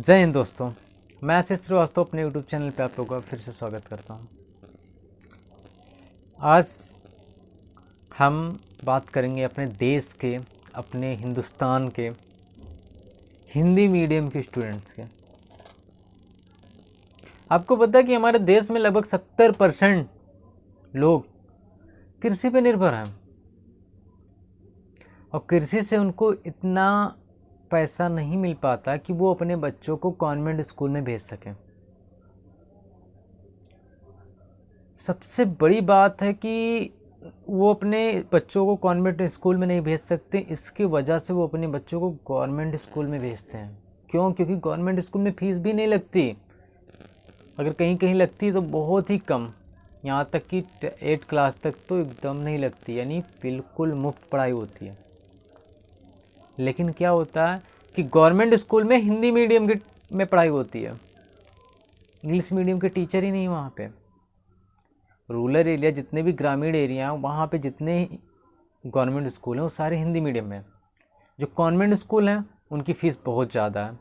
जय हिंद दोस्तों। मैं आशीष श्रीवास्तव अपने यूट्यूब चैनल पे आप लोगों का फिर से स्वागत करता हूं। आज हम बात करेंगे अपने देश के, अपने हिंदुस्तान के हिंदी मीडियम के स्टूडेंट्स के। आपको पता है कि हमारे देश में लगभग 70% लोग कृषि पे निर्भर हैं और कृषि से उनको इतना पैसा नहीं मिल पाता कि वो अपने बच्चों को कॉन्वेंट स्कूल में भेज सकें। सबसे बड़ी बात है कि वो अपने बच्चों को कॉन्वेंट स्कूल में नहीं भेज सकते, इसकी वजह से वो अपने बच्चों को गवर्नमेंट स्कूल में भेजते हैं। क्यों? क्योंकि गवर्नमेंट स्कूल में फ़ीस भी नहीं लगती, अगर कहीं कहीं लगती है तो बहुत ही कम, यहाँ तक कि 8 क्लास तक तो एकदम नहीं लगती, यानी बिल्कुल मुफ्त पढ़ाई होती है। लेकिन क्या होता है कि गवर्नमेंट स्कूल में हिंदी मीडियम में पढ़ाई होती है, इंग्लिश मीडियम के टीचर ही नहीं वहाँ पे। रूरल एरिया, जितने भी ग्रामीण एरिया हैं, वहाँ पे जितने गवर्नमेंट स्कूल हैं वो सारे हिंदी मीडियम में हैं। जो कॉन्वेंट स्कूल हैं उनकी फ़ीस बहुत ज़्यादा है,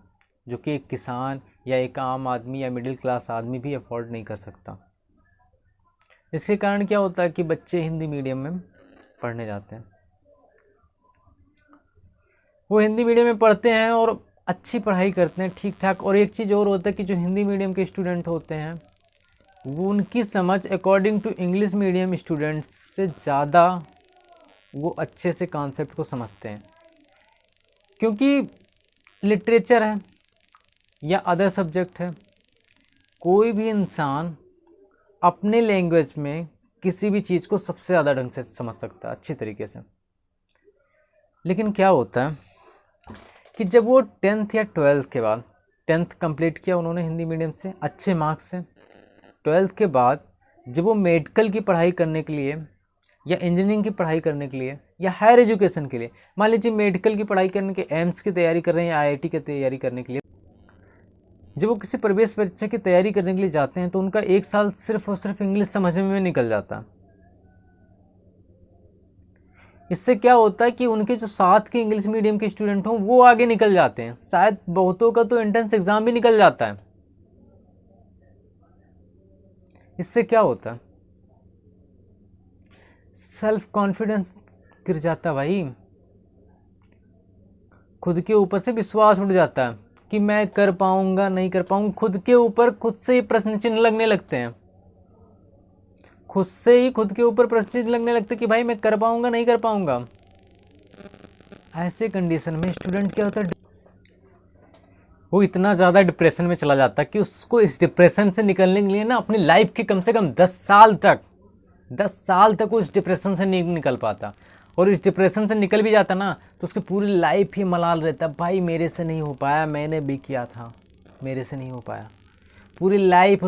जो कि एक किसान या एक आम आदमी या मिडिल क्लास आदमी भी अफोर्ड नहीं कर सकता। इसके कारण क्या होता है कि बच्चे हिंदी मीडियम में पढ़ने जाते हैं। वो हिंदी मीडियम में पढ़ते हैं और अच्छी पढ़ाई करते हैं ठीक ठाक। और एक चीज़ और होता है कि जो हिंदी मीडियम के स्टूडेंट होते हैं वो उनकी समझ according to English medium students से ज़्यादा वो अच्छे से कॉन्सेप्ट को समझते हैं, क्योंकि लिटरेचर है या अदर सब्जेक्ट है, कोई भी इंसान अपने लैंग्वेज में किसी भी चीज़ को सबसे ज़्यादा ढंग से समझ सकता है, अच्छी तरीके से। लेकिन क्या होता है कि जब वो 10th या 12th के बाद, 10th कंप्लीट किया उन्होंने हिंदी मीडियम से अच्छे मार्क्स से, 12th के बाद जब वो मेडिकल की पढ़ाई करने के लिए या इंजीनियरिंग की पढ़ाई करने के लिए या हायर एजुकेशन के लिए, मान लीजिए मेडिकल की पढ़ाई करने के, एम्स की तैयारी कर रहे हैं या आईआईटी की तैयारी करने के लिए, जब वो किसी प्रवेश परीक्षा की तैयारी करने के लिए जाते हैं तो उनका 1 साल सिर्फ और सिर्फ इंग्लिश समझने में निकल जाता है। इससे क्या होता है कि उनके जो साथ के इंग्लिश मीडियम के स्टूडेंट हों वो आगे निकल जाते हैं, शायद बहुतों का तो एंट्रेंस एग्ज़ाम भी निकल जाता है। इससे क्या होता है, सेल्फ कॉन्फिडेंस गिर जाता है भाई, खुद के ऊपर से विश्वास उठ जाता है कि मैं कर पाऊंगा नहीं कर पाऊंगा। खुद के ऊपर खुद से ही प्रश्न चिन्ह लगने लगते हैं, खुद से ही खुद के ऊपर प्रश्न चिन्ह लगने लगते हैं कि भाई मैं कर पाऊंगा नहीं कर पाऊंगा। ऐसे कंडीशन में स्टूडेंट क्या होता है, वो इतना ज़्यादा डिप्रेशन में चला जाता है कि उसको इस डिप्रेशन से निकलने के लिए ना अपनी लाइफ के कम से कम 10 साल तक वो इस डिप्रेशन से नहीं निकल पाता। और इस डिप्रेशन से निकल भी जाता ना तो उसकी पूरी लाइफ ही मलाल रहता, भाई मेरे से नहीं हो पाया, मैंने भी किया था, मेरे से नहीं हो पाया। पूरी लाइफ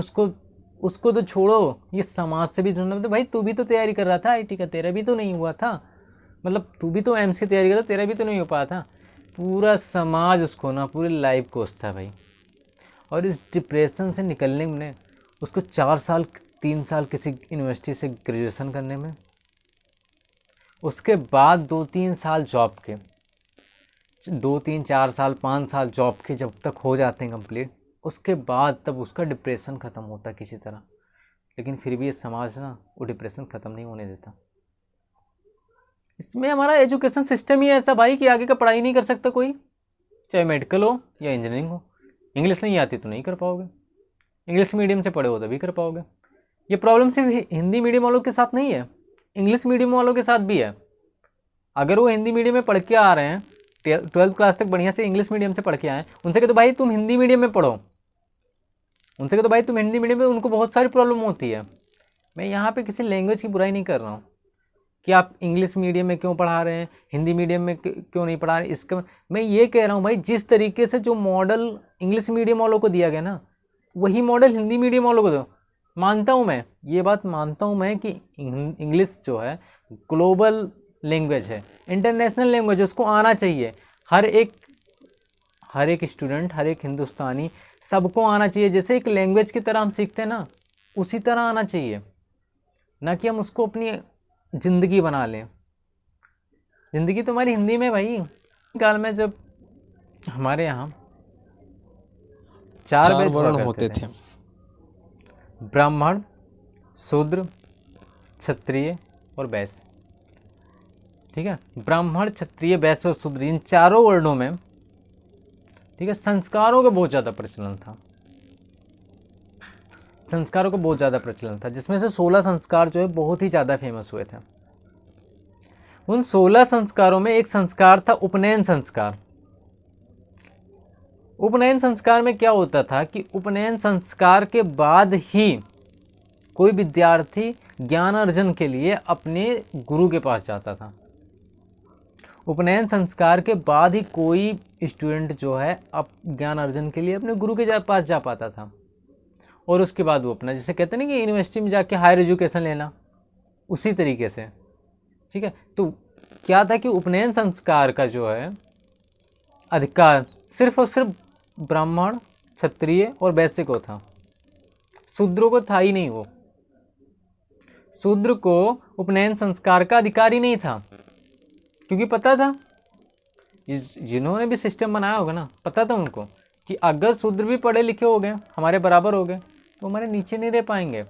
उसको तो छोड़ो, ये समाज से भी ढूंढना, भाई तू भी तो तैयारी कर रहा था आईआईटी का, तेरा भी तो नहीं हुआ था, मतलब तू भी तो एम्स की तैयारी कर रहा था, तेरा भी तो नहीं हो पाया था। पूरा समाज उसको ना पूरी लाइफ कोसता है भाई। और इस डिप्रेशन से निकलने में उसको 4 साल 3 साल किसी यूनिवर्सिटी से ग्रेजुएशन करने में, उसके बाद 2-3 साल जॉब के, 2-3-4 साल 5 साल जॉब के जब तक हो जाते हैं कंप्लीट, उसके बाद तब उसका डिप्रेशन ख़त्म होता है किसी तरह। लेकिन फिर भी ये समाज ना वो डिप्रेशन ख़त्म नहीं होने देता। इसमें हमारा एजुकेशन सिस्टम ही ऐसा भाई कि आगे का पढ़ाई नहीं कर सकता कोई, चाहे मेडिकल हो या इंजीनियरिंग हो। इंग्लिश नहीं आती तो नहीं कर पाओगे, इंग्लिश मीडियम से पढ़े हो तभी कर पाओगे। ये प्रॉब्लम सिर्फ हिंदी मीडियम वालों के साथ नहीं है, इंग्लिश मीडियम वालों के साथ भी है। अगर वो हिंदी मीडियम में पढ़ के आ रहे हैं, 12th क्लास तक बढ़िया से इंग्लिश मीडियम से पढ़ के आए, उनसे कहते भाई तुम हिंदी मीडियम में पढ़ो, उनसे कहते भाई तुम हिंदी मीडियम में, उनको बहुत सारी प्रॉब्लम होती है। मैं यहाँ पे किसी लैंग्वेज की बुराई नहीं कर रहा हूँ कि आप इंग्लिश मीडियम में क्यों पढ़ा रहे हैं, हिंदी मीडियम में क्यों नहीं पढ़ा रहे, इसका मैं ये कह रहा हूँ भाई जिस तरीके से जो मॉडल इंग्लिश मीडियम वालों को दिया गया ना, वही मॉडल हिंदी मीडियम वालों को दो। मानता हूँ मैं, ये बात मानता हूँ मैं कि इंग्लिश जो है ग्लोबल लैंग्वेज है, इंटरनेशनल लैंग्वेज है, उसको आना चाहिए। हर एक स्टूडेंट, हर एक हिंदुस्तानी, सबको आना चाहिए। जैसे एक लैंग्वेज की तरह हम सीखते हैं ना, उसी तरह आना चाहिए, ना कि हम उसको अपनी ज़िंदगी बना लें। ज़िंदगी तुम्हारी हिंदी में भाई। काल में जब हमारे यहाँ चार बैच हुआ वर्ण करते होते थे। ब्राह्मण, शूद्र, क्षत्रिय और वैश्य। ठीक है, ब्राह्मण, क्षत्रिय, वैश्य और शूद्र, इन चारों वर्णों में, ठीक है, संस्कारों का बहुत ज़्यादा प्रचलन था। संस्कारों का बहुत ज़्यादा प्रचलन था, जिसमें से 16 संस्कार जो है बहुत ही ज़्यादा फेमस हुए थे। उन 16 संस्कारों में एक संस्कार था उपनयन संस्कार। उपनयन संस्कार में क्या होता था कि उपनयन संस्कार के बाद ही कोई विद्यार्थी ज्ञान अर्जन के लिए अपने गुरु के पास जाता था। उपनयन संस्कार के बाद ही कोई स्टूडेंट जो है अब ज्ञान अर्जन के लिए अपने गुरु के पास जा पाता था। और उसके बाद वो अपना, जैसे कहते हैं ना कि यूनिवर्सिटी में जाके हायर एजुकेशन लेना, उसी तरीके से। ठीक है, तो क्या था कि उपनयन संस्कार का जो है अधिकार सिर्फ और सिर्फ ब्राह्मण, क्षत्रिय और वैश्य को था, शूद्रों को था ही नहीं। वो शूद्र को उपनयन संस्कार का अधिकार ही नहीं था, क्योंकि पता था, जिन्होंने भी सिस्टम बनाया होगा ना, पता था उनको कि अगर शूद्र भी पढ़े लिखे हो गए, हमारे बराबर हो गए, तो हमारे नीचे नहीं रह पाएंगे,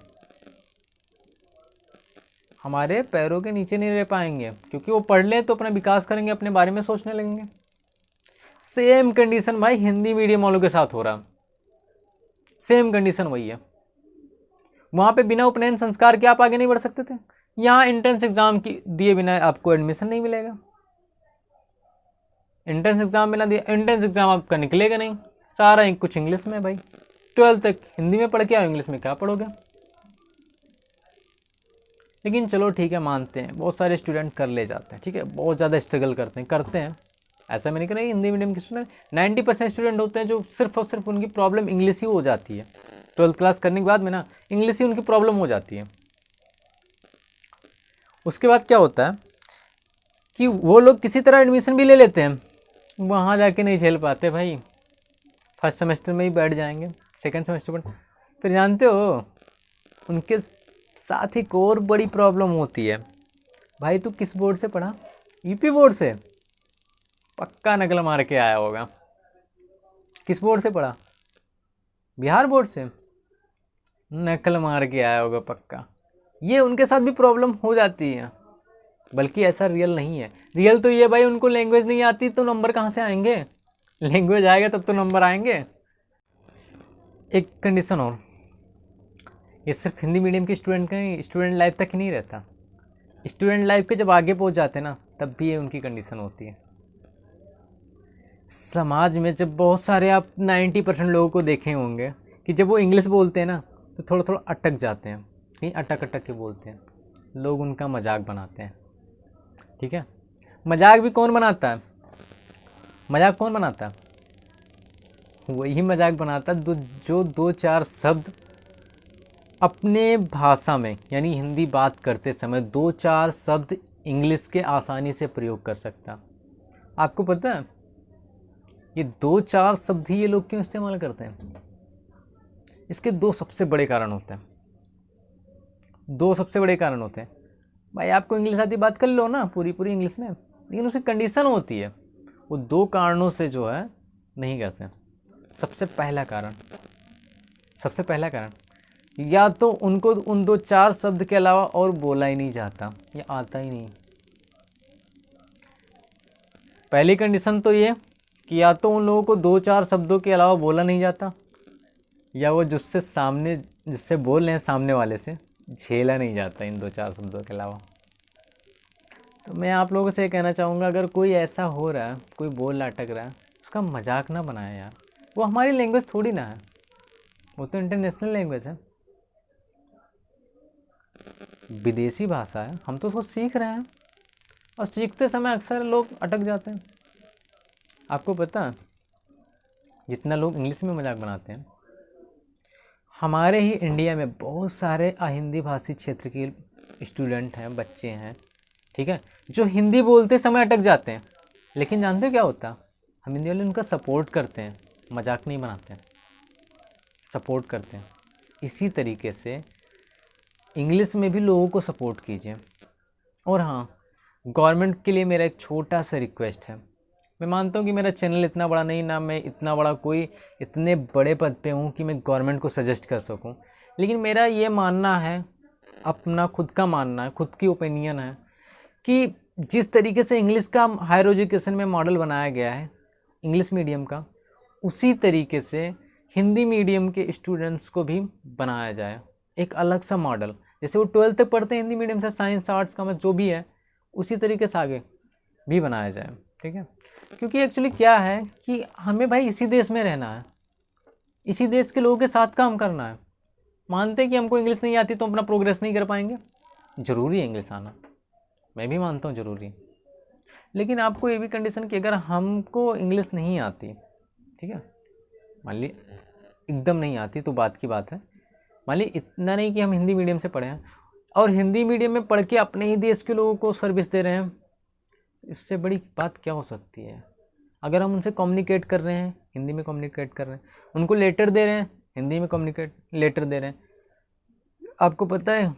हमारे पैरों के नीचे नहीं रह पाएंगे, क्योंकि वो पढ़ लें तो अपना विकास करेंगे, अपने बारे में सोचने लगेंगे। सेम कंडीशन भाई हिंदी मीडियम वालों के साथ हो रहा, सेम कंडीशन वही है। वहाँ पे बिना उपनयन संस्कार के आप आगे नहीं बढ़ सकते थे। यहाँ एंट्रेंस एग्जाम की दिए बिना आपको एडमिशन नहीं मिलेगा। एंट्रेंस एग्जाम बिना दिए, एंट्रेंस एग्जाम आपका निकलेगा नहीं, सारा कुछ इंग्लिश में। भाई 12th तक हिंदी में पढ़ के आओ, इंग्लिश में क्या पढ़ोगे। लेकिन चलो ठीक है, मानते हैं बहुत सारे स्टूडेंट कर ले जाते हैं, ठीक है, बहुत ज़्यादा स्ट्रगल करते हैं। ऐसा मैं नहीं कह रहा हिंदी मीडियम के स्टूडेंट 90% स्टूडेंट होते हैं जो सिर्फ और सिर्फ उनकी प्रॉब्लम इंग्लिश ही हो जाती है। 12th क्लास करने के बाद में ना इंग्लिश ही उनकी प्रॉब्लम हो जाती है। उसके बाद क्या होता है कि वो लोग किसी तरह एडमिशन भी ले लेते हैं, वहाँ जाके नहीं झेल पाते भाई, फर्स्ट सेमेस्टर में ही बैठ जाएंगे, सेकंड सेमेस्टर पर। फिर जानते हो उनके साथ ही और बड़ी प्रॉब्लम होती है। भाई तू किस बोर्ड से पढ़ा? यूपी बोर्ड से? पक्का नकल मार के आया होगा। किस बोर्ड से पढ़ा? बिहार बोर्ड से? नकल मार के आया होगा पक्का। ये उनके साथ भी प्रॉब्लम हो जाती है, बल्कि ऐसा रियल नहीं है। रियल तो ये भाई उनको लैंग्वेज नहीं आती तो नंबर कहाँ से आएंगे? लैंग्वेज आएगा तब तो नंबर आएंगे। एक कंडीशन और, ये सिर्फ हिंदी मीडियम के स्टूडेंट का ही, स्टूडेंट लाइफ तक ही नहीं रहता। स्टूडेंट लाइफ के जब आगे पहुंच जाते ना, तब भी ये उनकी कंडीशन होती है। समाज में जब बहुत सारे आप 90% लोगों को देखे होंगे कि जब वो इंग्लिश बोलते हैं ना तो थोड़ा थोड़ा अटक जाते हैं, कहीं अटक अटक के बोलते हैं, लोग उनका मजाक बनाते हैं। ठीक है, मजाक भी कौन बनाता है? मजाक कौन बनाता है? वही मजाक बनाता है जो 2-4 शब्द अपने भाषा में, यानी हिंदी बात करते समय 2-4 शब्द इंग्लिश के आसानी से प्रयोग कर सकता। आपको पता है ये 2-4 शब्द ही ये लोग क्यों इस्तेमाल करते हैं? इसके 2 सबसे बड़े कारण होते हैं। 2 सबसे बड़े कारण होते हैं। भाई आपको इंग्लिश आती, बात कर लो ना पूरी पूरी इंग्लिश में, लेकिन उसकी कंडीशन होती है, वो 2 कारणों से जो है नहीं करते। सबसे पहला कारण, या तो उनको उन 2-4 शब्द के अलावा और बोला ही नहीं जाता, या आता ही नहीं। पहली कंडीशन तो ये कि या तो उन लोगों को 2-4 शब्दों के अलावा बोला नहीं जाता, या वो जिससे बोल रहे हैं सामने वाले से झेला नहीं जाता इन 2-4 शब्दों के अलावा। तो मैं आप लोगों से कहना चाहूँगा, अगर कोई ऐसा हो रहा है, कोई बोल रहा अटक रहा है, उसका मजाक ना बनाए यार। वो हमारी लैंग्वेज थोड़ी ना है, वो तो इंटरनेशनल लैंग्वेज है, विदेशी भाषा है। हम तो उसको सीख रहे हैं, और सीखते समय अक्सर लोग अटक जाते हैं। आपको पता है जितना लोग इंग्लिश में मजाक बनाते हैं, हमारे ही इंडिया में बहुत सारे अहिंदी भाषी क्षेत्र के स्टूडेंट हैं, बच्चे हैं, ठीक है, जो हिंदी बोलते समय अटक जाते हैं। लेकिन जानते हो क्या होता है? हम हिंदी वाले उनका सपोर्ट करते हैं, मजाक नहीं बनाते हैं, सपोर्ट करते हैं। इसी तरीके से इंग्लिश में भी लोगों को सपोर्ट कीजिए। और हाँ, गवर्नमेंट के लिए मेरा एक छोटा सा रिक्वेस्ट है, मैं मानता हूँ कि मेरा चैनल इतना बड़ा नहीं, ना मैं इतना बड़ा कोई इतने बड़े पद पे हूँ कि मैं गवर्नमेंट को सजेस्ट कर सकूँ, लेकिन मेरा ये मानना है, अपना खुद का मानना है, खुद की ओपिनियन है कि जिस तरीके से इंग्लिश का हायर एजुकेशन में मॉडल बनाया गया है इंग्लिश मीडियम का, उसी तरीके से हिंदी मीडियम के स्टूडेंट्स को भी बनाया जाए एक अलग सा मॉडल। जैसे वो 12th तक पढ़ते हैं हिंदी मीडियम से, साइंस आर्ट्स कॉमर्स जो भी है, उसी तरीके से आगे भी बनाया जाए, ठीक है। क्योंकि एक्चुअली क्या है कि हमें भाई इसी देश में रहना है, इसी देश के लोगों के साथ काम करना है। मानते हैं कि हमको इंग्लिश नहीं आती तो अपना प्रोग्रेस नहीं कर पाएंगे, ज़रूरी है इंग्लिश आना, मैं भी मानता हूँ ज़रूरी है, लेकिन आपको ये भी कंडीशन कि अगर हमको इंग्लिश नहीं आती, ठीक है, मान ली एकदम नहीं आती तो बात की बात है, मान ली इतना नहीं कि हम हिंदी मीडियम से पढ़े हैं और हिंदी मीडियम में पढ़ के अपने ही देश के लोगों को सर्विस दे रहे हैं, इससे बड़ी बात क्या हो सकती है। अगर हम उनसे कम्युनिकेट कर रहे हैं, हिंदी में कम्युनिकेट कर रहे हैं, उनको लेटर दे रहे हैं, हिंदी में कम्युनिकेट लेटर दे रहे हैं। आपको पता है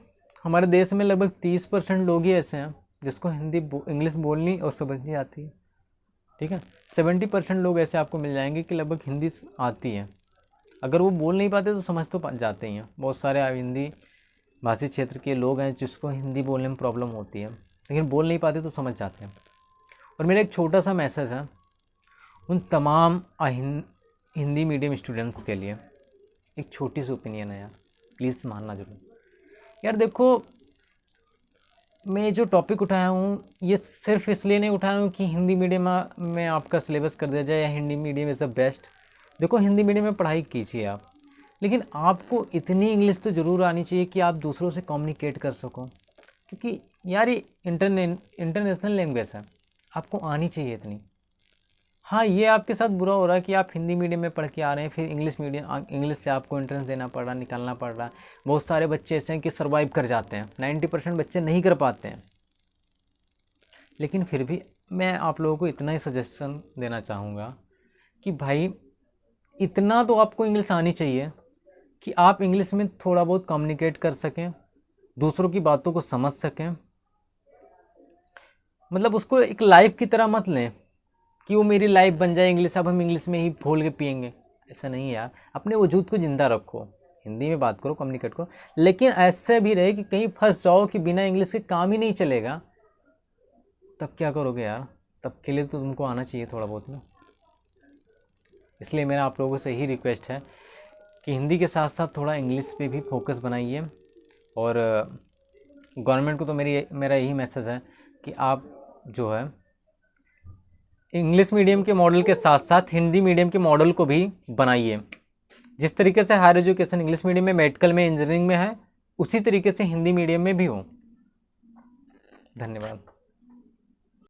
हमारे देश में लगभग 30% लोग ही ऐसे हैं जिसको इंग्लिश बोलनी और समझनी आती है, ठीक है। 70% लोग ऐसे आपको मिल जाएंगे कि लगभग हिंदी आती है, अगर वो बोल नहीं पाते तो समझ तो जाते ही हैं। बहुत सारे हिंदी भाषी क्षेत्र के लोग हैं जिसको हिंदी बोलने में प्रॉब्लम होती है, लेकिन बोल नहीं पाते तो समझ जाते हैं। और मेरा एक छोटा सा मैसेज है उन तमाम हिंदी मीडियम स्टूडेंट्स के लिए, एक छोटी सी ओपिनियन है यार, प्लीज़ मानना जरूर। यार देखो, मैं जो टॉपिक उठाया हूँ ये सिर्फ इसलिए नहीं उठाया हूँ कि हिंदी मीडियम में आपका सिलेबस कर दिया जाए या Hindi medium is the best. देखो हिंदी मीडियम में पढ़ाई कीजिए आप, लेकिन आपको इतनी इंग्लिश तो ज़रूर आनी चाहिए कि आप दूसरों से कम्युनिकेट कर सको, क्योंकि यार ये इंटरनेशनल लैंग्वेज है, आपको आनी चाहिए इतनी। हाँ, ये आपके साथ बुरा हो रहा है कि आप हिंदी मीडियम में पढ़ के आ रहे हैं, फिर इंग्लिश से आपको एंट्रेंस देना पड़ रहा, निकालना पड़ रहा है। बहुत सारे बच्चे ऐसे हैं कि सर्वाइव कर जाते हैं, 90% बच्चे नहीं कर पाते हैं। लेकिन फिर भी मैं आप लोगों को इतना ही सजेशन देना चाहूँगा कि भाई इतना तो आपको इंग्लिश आनी चाहिए कि आप इंग्लिश में थोड़ा बहुत कम्युनिकेट कर सकें, दूसरों की बातों को समझ सकें। मतलब उसको एक लाइफ की तरह मत लें कि वो मेरी लाइफ बन जाए इंग्लिश, अब हम इंग्लिश में ही घोल के पिएंगे, ऐसा नहीं है यार। अपने वजूद को ज़िंदा रखो, हिंदी में बात करो, कम्युनिकेट करो, लेकिन ऐसे भी रहे कि कहीं फंस जाओ कि बिना इंग्लिश के काम ही नहीं चलेगा, तब क्या करोगे यार। तब के लिए तो तुमको आना चाहिए थोड़ा बहुत ना। इसलिए मेरा आप लोगों से यही रिक्वेस्ट है कि हिंदी के साथ साथ थोड़ा इंग्लिश पे भी फोकस बनाइए। और गवर्नमेंट को तो मेरा यही मैसेज है कि आप जो है इंग्लिश मीडियम के मॉडल के साथ साथ हिंदी मीडियम के मॉडल को भी बनाइए। जिस तरीके से हायर एजुकेशन इंग्लिश मीडियम में, मेडिकल में, इंजीनियरिंग में है, उसी तरीके से हिंदी मीडियम में भी हो। धन्यवाद।